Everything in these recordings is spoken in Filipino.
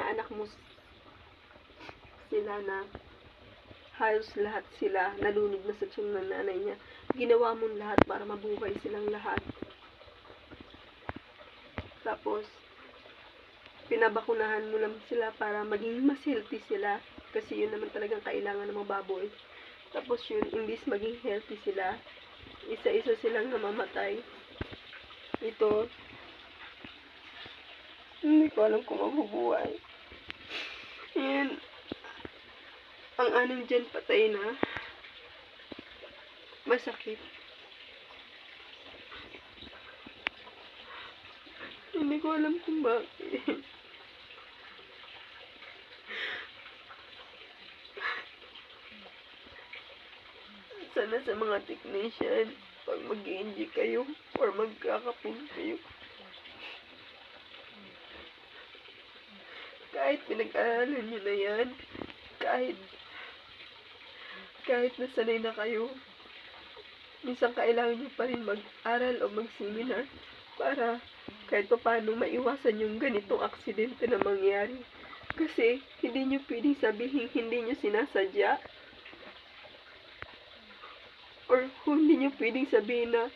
inaanak mo sila na halos lahat sila nalunod na sa tiyan ng nanay niya. Ginawa mong lahat para mabuhay silang lahat. Tapos, pinabakunahan mo lang sila para maging mas healthy sila. Kasi yun naman talagang kailangan ng mga baboy. Tapos yun, imbis maging healthy sila, isa-isa silang namamatay. Ito, hindi ko alam kung mabubuhay. Yan. Ang anim dyan patay na. Masakit. Hindi ko alam kung bakit. Sana sa mga technician, pag mag-i-inject kayo or magkakapun kayo, kahit pinag-aralan nyo na yan, kahit nasanay na kayo, minsan kailangan nyo pa rin mag-aral o mag-seminar para kahit pa paano maiwasan yung ganitong aksidente na mangyari. Kasi hindi nyo pwedeng sabihin hindi nyo sinasadya, or hindi nyo pwedeng sabihin na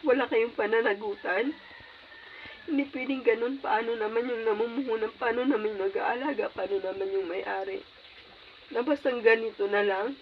wala kayong pananagutan. Hindi pwedeng ganun. Paano naman yung namumuhunan, paano naman yung nag-aalaga, paano naman yung may-ari. Na bastang ganito na lang,